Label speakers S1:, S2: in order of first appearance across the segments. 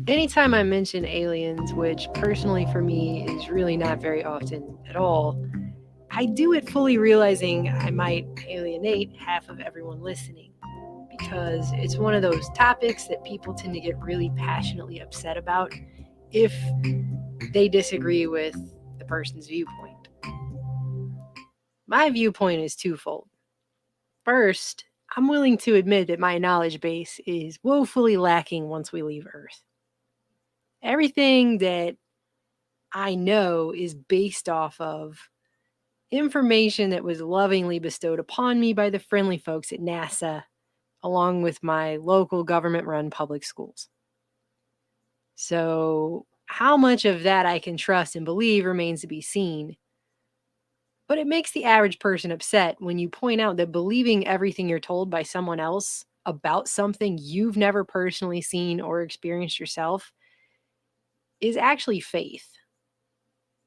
S1: Anytime I mention aliens, which personally for me is really not very often at all, I do it fully realizing I might alienate half of everyone listening, because it's one of those topics that people tend to get really passionately upset about if they disagree with the person's viewpoint. My viewpoint is twofold. First, I'm willing to admit that my knowledge base is woefully lacking once we leave Earth. Everything that I know is based off of information that was lovingly bestowed upon me by the friendly folks at NASA, along with my local government run public schools. So, how much of that I can trust and believe remains to be seen. But it makes the average person upset when you point out that believing everything you're told by someone else about something you've never personally seen or experienced yourself is actually faith.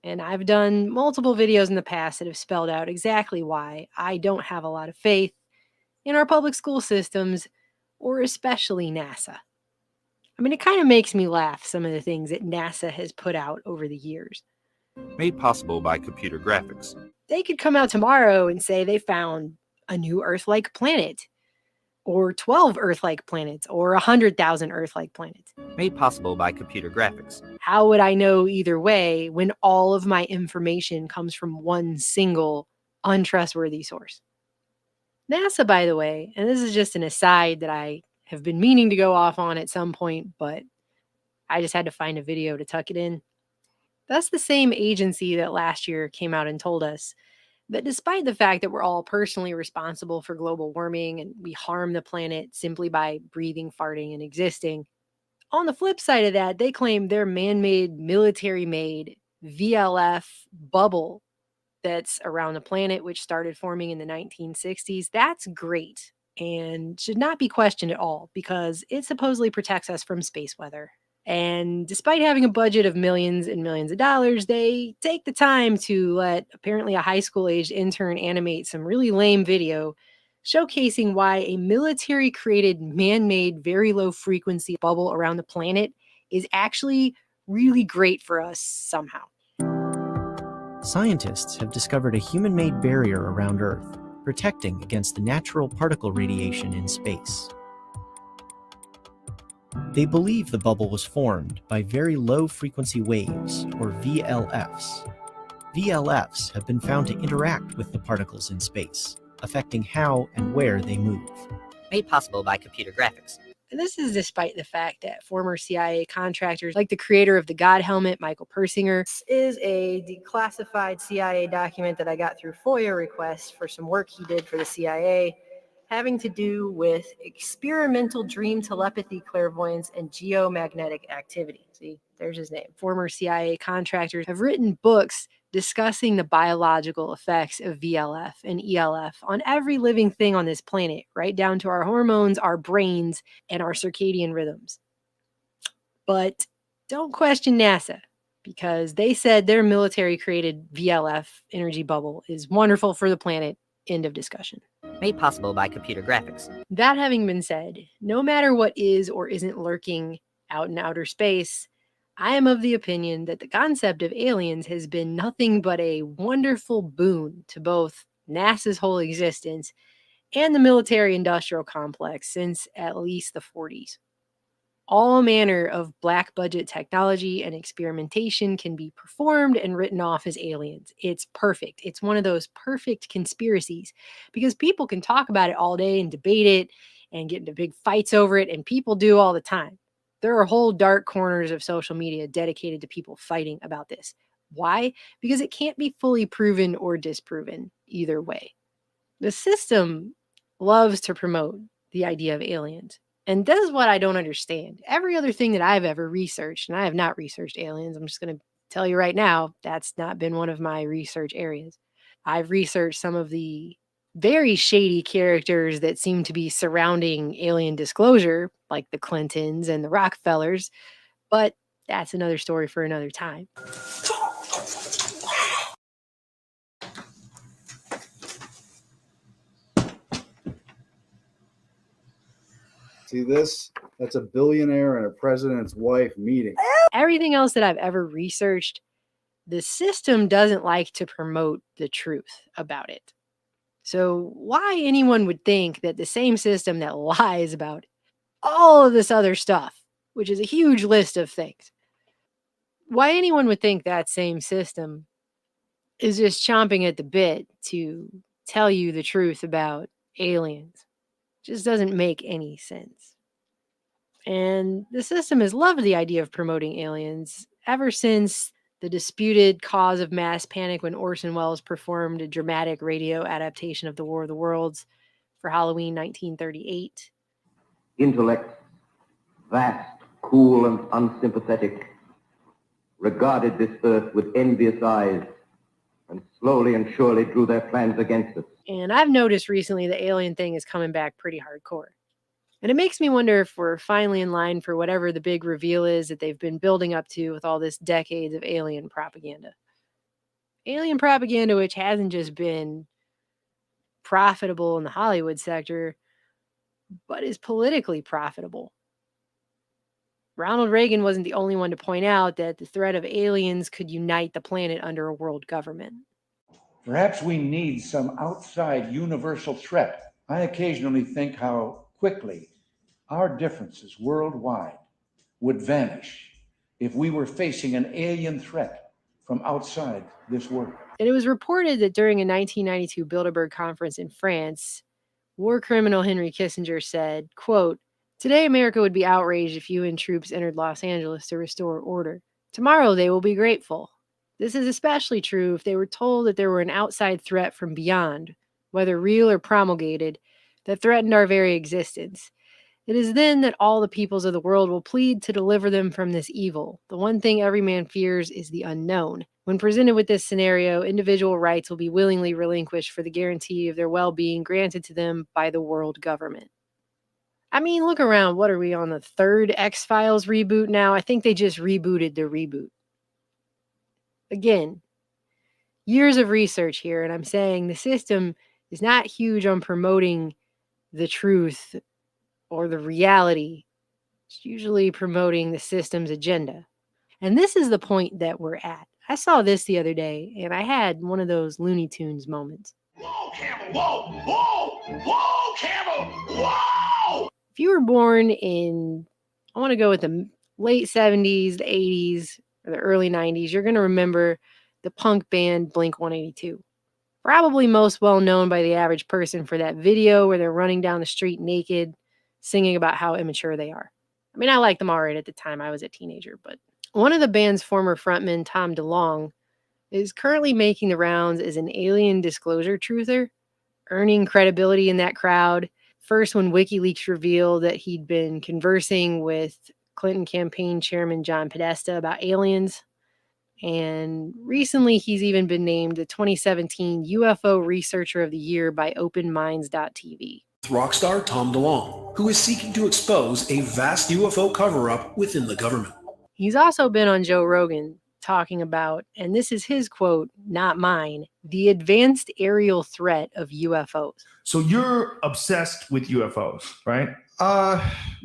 S1: And I've done multiple videos in the past that have spelled out exactly why I don't have a lot of faith in our public school systems, or especially NASA. I mean, it kind of makes me laugh, some of the things that NASA has put out over the years.
S2: Made possible by computer graphics.
S1: They could come out tomorrow and say they found a new Earth-like planet, or 12 Earth-like planets, or 100,000 Earth-like planets.
S2: Made possible by computer graphics.
S1: How would I know either way when all of my information comes from one single untrustworthy source? NASA, by the way, and this is just an aside that I have been meaning to go off on at some point, but I just had to find a video to tuck it in. That's the same agency that last year came out and told us that despite the fact that we're all personally responsible for global warming and we harm the planet simply by breathing, farting, and existing, on the flip side of that, they claim their man-made, military-made VLF bubble that's around the planet, which started forming in the 1960s, that's great and should not be questioned at all because it supposedly protects us from space weather. And despite having a budget of millions and millions of dollars, they take the time to let apparently a high school aged intern animate some really lame video showcasing why a military created man made, very low frequency bubble around the planet is actually really great for us somehow.
S3: Scientists have discovered a human-made barrier around Earth, protecting against the natural particle radiation in space. They believe the bubble was formed by very low-frequency waves, or VLFs. VLFs have been found to interact with the particles in space, affecting how and where they move.
S4: Made possible by computer graphics.
S1: And this is despite the fact that former CIA contractors, like the creator of the God helmet, Michael Persinger, this is a declassified CIA document that I got through FOIA requests for some work he did for the CIA, having to do with experimental dream telepathy, clairvoyance, and geomagnetic activity. See, there's his name. Former CIA contractors have written books discussing the biological effects of VLF and ELF on every living thing on this planet, right down to our hormones, our brains, and our circadian rhythms. But don't question NASA, because they said their military-created VLF energy bubble is wonderful for the planet. End of discussion.
S4: Made possible by computer graphics.
S1: That having been said, no matter what is or isn't lurking out in outer space, I am of the opinion that the concept of aliens has been nothing but a wonderful boon to both NASA's whole existence and the military-industrial complex since at least the 40s. All manner of black budget technology and experimentation can be performed and written off as aliens. It's perfect. It's one of those perfect conspiracies because people can talk about it all day and debate it and get into big fights over it, and people do all the time. There are whole dark corners of social media dedicated to people fighting about this. Why? Because it can't be fully proven or disproven either way. The system loves to promote the idea of aliens. And this is what I don't understand. Every other thing that I've ever researched, and I have not researched aliens, I'm just going to tell you right now, that's not been one of my research areas. I've researched some of the very shady characters that seem to be surrounding alien disclosure, like the Clintons and the Rockefellers, but that's another story for another time.
S5: See this? That's a billionaire and a president's wife meeting.
S1: Everything else that I've ever researched, the system doesn't like to promote the truth about it. So why anyone would think that the same system that lies about all of this other stuff, which is a huge list of things, why anyone would think that same system is just chomping at the bit to tell you the truth about aliens just doesn't make any sense. And the system has loved the idea of promoting aliens ever since the disputed cause of mass panic when Orson Welles performed a dramatic radio adaptation of The War of the Worlds for Halloween 1938.
S6: Intellect, vast, cool, and unsympathetic, regarded this earth with envious eyes and slowly and surely drew their plans against us.
S1: And I've noticed recently the alien thing is coming back pretty hardcore. And it makes me wonder if we're finally in line for whatever the big reveal is that they've been building up to with all this decades of alien propaganda. Alien propaganda, which hasn't just been profitable in the Hollywood sector, but is politically profitable. Ronald Reagan wasn't the only one to point out that the threat of aliens could unite the planet under a world government.
S7: Perhaps we need some outside universal threat. I occasionally think how quickly our differences worldwide would vanish if we were facing an alien threat from outside this world.
S1: And it was reported that during a 1992 Bilderberg conference in France, war criminal Henry Kissinger said, quote, "Today America would be outraged if UN troops entered Los Angeles to restore order. Tomorrow they will be grateful. This is especially true if they were told that there were an outside threat from beyond, whether real or promulgated, that threatened our very existence. It is then that all the peoples of the world will plead to deliver them from this evil. The one thing every man fears is the unknown. When presented with this scenario, individual rights will be willingly relinquished for the guarantee of their well-being granted to them by the world government." I mean, look around. What are we on, the third X-Files reboot now? I think they just rebooted the reboot. Again, years of research here, and I'm saying the system is not huge on promoting the truth or the reality. It's usually promoting the system's agenda. And this is the point that we're at. I saw this the other day, and I had one of those Looney Tunes moments.
S8: Whoa, Campbell! Whoa! Whoa! Whoa, Campbell! Whoa!
S1: If you were born in, I want to go with the late 70s, the 80s, or the early 90s, you're going to remember the punk band Blink-182. Probably most well known by the average person for that video where they're running down the street naked, singing about how immature they are. I mean, I liked them all right at the time. I was a teenager, but one of the band's former frontmen, Tom DeLonge, is currently making the rounds as an alien disclosure truther, earning credibility in that crowd. First, when WikiLeaks revealed that he'd been conversing with Clinton campaign chairman John Podesta about aliens. And recently, he's even been named the 2017 UFO Researcher of the Year by OpenMinds.tv.
S9: Rockstar Tom DeLonge, who is seeking to expose a vast UFO cover-up within the government.
S1: He's also been on Joe Rogan talking about, and this is his quote, not mine, the advanced aerial threat of UFOs.
S10: So you're obsessed with UFOs, right?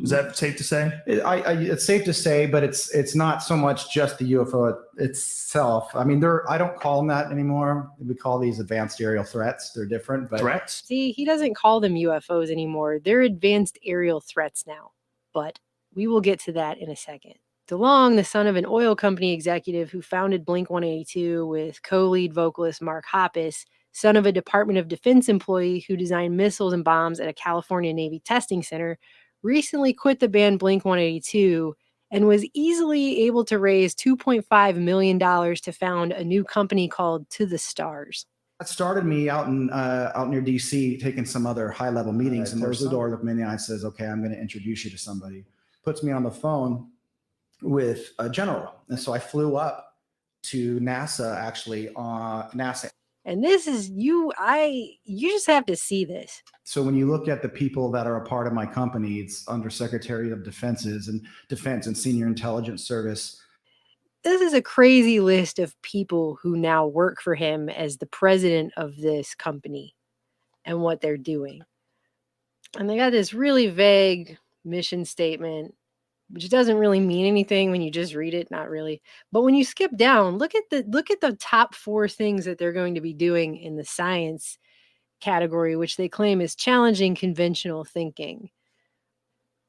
S10: Is that safe to say?
S11: It's safe to say, but it's not so much just the UFO itself. I mean, I don't call them that anymore. We call these advanced aerial threats. They're different, but
S10: Threats?
S1: See, he doesn't call them UFOs anymore. They're advanced aerial threats now, but we will get to that in a second. DeLonge, the son of an oil company executive who founded Blink-182 with co-lead vocalist Mark Hoppus, son of a Department of Defense employee who designed missiles and bombs at a California Navy testing center, recently quit the band Blink-182 and was easily able to raise $2.5 million to found a new company called To the Stars.
S11: that started me out near DC, taking some other high-level meetings, and there's the door, looked me in the eye, and says, "Okay, I'm going to introduce you to somebody." Puts me on the phone with a general, and so I flew up to NASA, actually, NASA.
S1: And this is you just have to see this.
S11: So when you look at the people that are a part of my company, it's Undersecretary of Defense and Senior Intelligence Service.
S1: This is a crazy list of people who now work for him as the president of this company and what they're doing. And they got this really vague mission statement, which doesn't really mean anything when you just read it, not really. But when you skip down, look at the top 4 things that they're going to be doing in the science category, which they claim is challenging conventional thinking.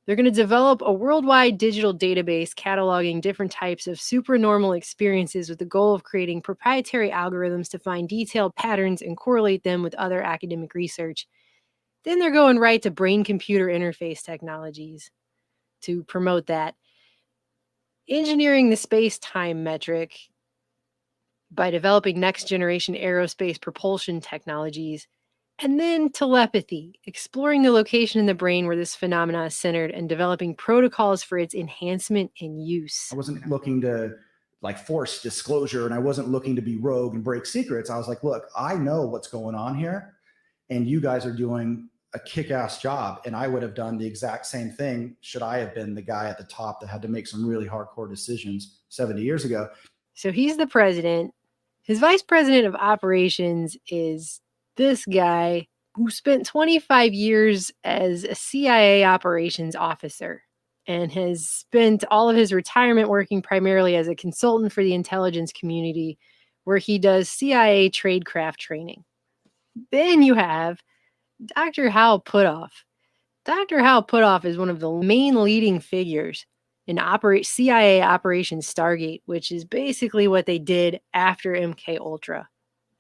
S1: They're going to develop a worldwide digital database cataloging different types of supernormal experiences with the goal of creating proprietary algorithms to find detailed patterns and correlate them with other academic research. Then they're going right to brain-computer interface technologies to promote that. Engineering the space-time metric by developing next-generation aerospace propulsion technologies. And then telepathy, exploring the location in the brain where this phenomena is centered and developing protocols for its enhancement and use.
S11: I wasn't looking to force disclosure, and I wasn't looking to be rogue and break secrets. I was like, look, I know what's going on here, and you guys are doing a kick-ass job, and I would have done the exact same thing should I have been the guy at the top that had to make some really hardcore decisions 70 years ago.
S1: So he's the president. His vice president of operations is this guy who spent 25 years as a CIA operations officer and has spent all of his retirement working primarily as a consultant for the intelligence community, where he does CIA tradecraft training. Then you have Dr. Hal Puthoff. Dr. Hal Puthoff is one of the main leading figures in CIA Operation Stargate, which is basically what they did after MK Ultra.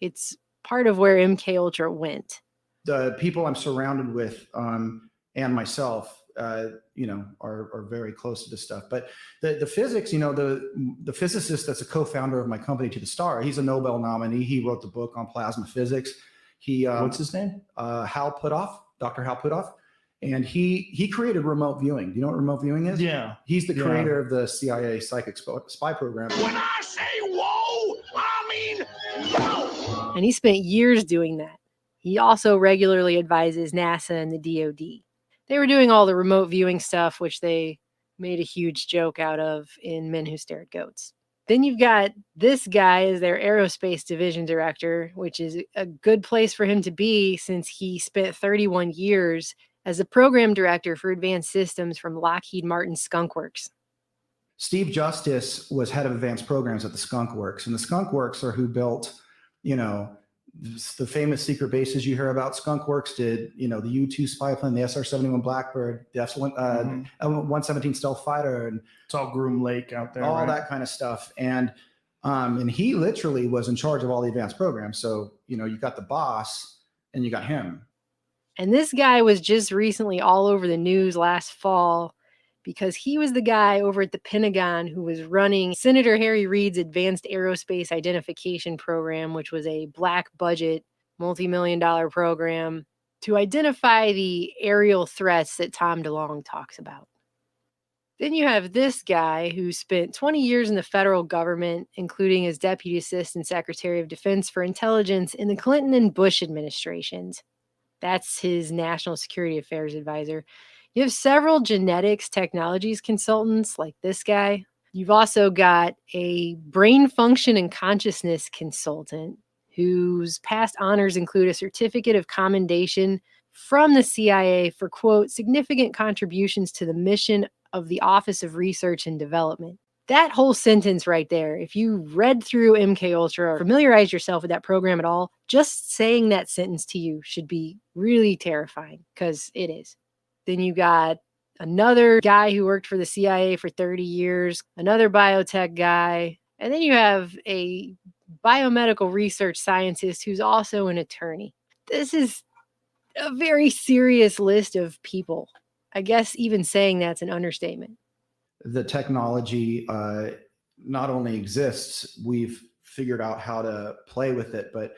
S1: It's part of where MK Ultra went.
S11: The people I'm surrounded with and myself, are very close to this stuff. But the physics, the physicist that's a co-founder of my company, To the Star, he's a Nobel nominee. He wrote the book on plasma physics.
S10: What's his name?
S11: Hal Puthoff, Dr. Hal Puthoff. And he created remote viewing. Do you know what remote viewing is?
S10: Yeah.
S11: He's the creator of the CIA psychic spy program.
S8: When I say whoa, I mean whoa.
S1: And he spent years doing that. He also regularly advises NASA and the DoD. They were doing all the remote viewing stuff, which they made a huge joke out of in Men Who Stare at Goats. Then you've got this guy as their aerospace division director, which is a good place for him to be since he spent 31 years as the program director for advanced systems from Lockheed Martin Skunk Works.
S11: Steve Justice was head of advanced programs at the Skunk Works, and the Skunk Works are who built, the famous secret bases you hear about. Skunk Works did, the U-2 spy plane, the SR-71 Blackbird, the F-117 stealth fighter, and
S10: it's all Groom Lake out there,
S11: all that kind of stuff. And he literally was in charge of all the advanced programs. So, you got the boss and you got him.
S1: And this guy was just recently all over the news last fall because he was the guy over at the Pentagon who was running Senator Harry Reid's Advanced Aerospace Identification Program, which was a black budget, multi-million-dollar program to identify the aerial threats that Tom DeLonge talks about. Then you have this guy who spent 20 years in the federal government, including as Deputy Assistant Secretary of Defense for Intelligence in the Clinton and Bush administrations. That's his National Security Affairs advisor. You have several genetics technologies consultants like this guy. You've also got a brain function and consciousness consultant whose past honors include a certificate of commendation from the CIA for, quote, significant contributions to the mission of the Office of Research and Development. That whole sentence right there, if you read through MK Ultra or familiarize yourself with that program at all, just saying that sentence to you should be really terrifying, because it is. Then you got another guy who worked for the CIA for 30 years, another biotech guy, and then you have a biomedical research scientist who's also an attorney. This is a very serious list of people. I guess even saying that's an understatement.
S11: The technology not only exists, we've figured out how to play with it, but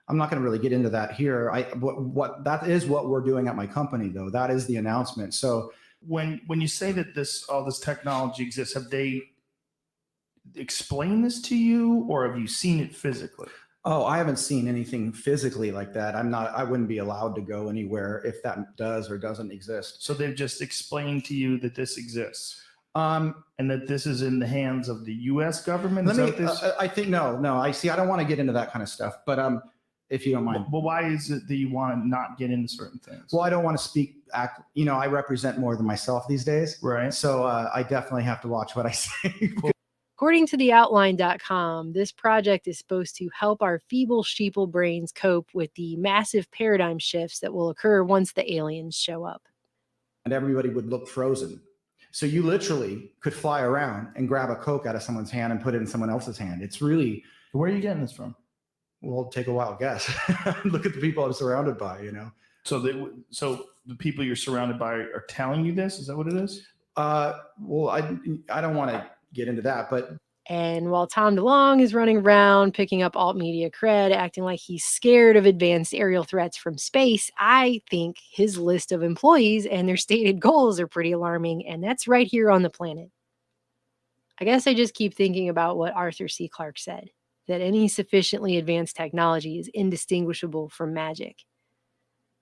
S11: I'm not going to really get into that here. What that is what we're doing at my company, though. That is the announcement. So
S10: when you say that all this technology exists, have they explained this to you, or have you seen it physically?
S11: Oh, I haven't seen anything physically like that. I wouldn't be allowed to go anywhere if that does or doesn't exist.
S10: So they've just explained to you that this exists. And that this is in the hands of the U.S. government?
S11: I think no. I don't want to get into that kind of stuff. But if you don't mind.
S10: Well, why is it that you want to not get into certain things?
S11: Well, I don't want to I represent more than myself these days.
S10: Right.
S11: So I definitely have to watch what I say.
S1: According to theoutline.com, this project is supposed to help our feeble sheeple brains cope with the massive paradigm shifts that will occur once the aliens show up.
S11: And everybody would look frozen. So you literally could fly around and grab a Coke out of someone's hand and put it in someone else's hand. It's really...
S10: Where are you getting this from?
S11: Well, take a wild guess. Look at the people I'm surrounded by,
S10: So the people you're surrounded by are telling you this? Is that what it is?
S11: Well, I don't want to get into that, but...
S1: And while Tom DeLonge is running around, picking up alt media cred, acting like he's scared of advanced aerial threats from space, I think his list of employees and their stated goals are pretty alarming, and that's right here on the planet. I guess I just keep thinking about what Arthur C. Clarke said, that any sufficiently advanced technology is indistinguishable from magic.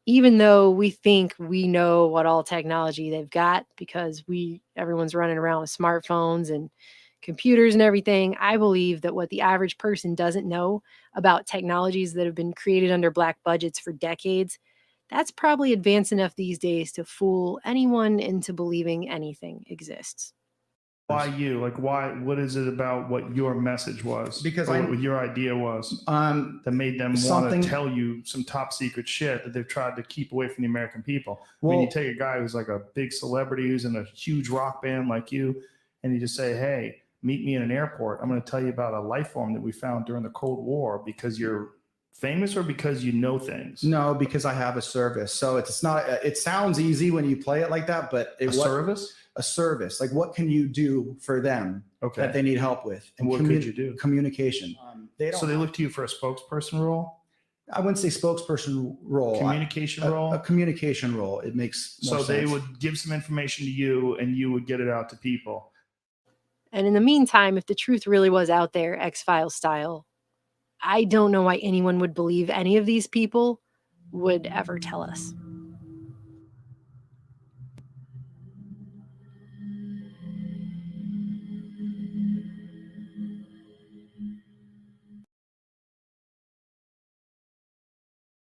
S1: Even though we think we know what all technology they've got because everyone's running around with smartphones and computers and everything, I believe that what the average person doesn't know about technologies that have been created under black budgets for decades, that's probably advanced enough these days to fool anyone into believing anything exists.
S10: Why you? Like, why? What is it about what your message was?
S11: Because
S10: what your idea was that made them want to tell you some top secret shit that they've tried to keep away from the American people.
S11: Well,
S10: I mean, you take a guy who's like a big celebrity who's in a huge rock band like you, and you just say, hey, meet me in an airport. I'm going to tell you about a life form that we found during the Cold War because you're famous or because you know things?
S11: No, because I have a service. So it's not, it sounds easy when you play it like that, but
S10: service?
S11: A service. Like, what can you do for them that they need help with?
S10: And what could you do?
S11: Communication.
S10: They look to you for a spokesperson role?
S11: I wouldn't say spokesperson role.
S10: Communication role?
S11: A communication role. It makes more sense.
S10: They would give some information to you and you would get it out to people.
S1: And in the meantime, if the truth really was out there, X-Files style, I don't know why anyone would believe any of these people would ever tell us.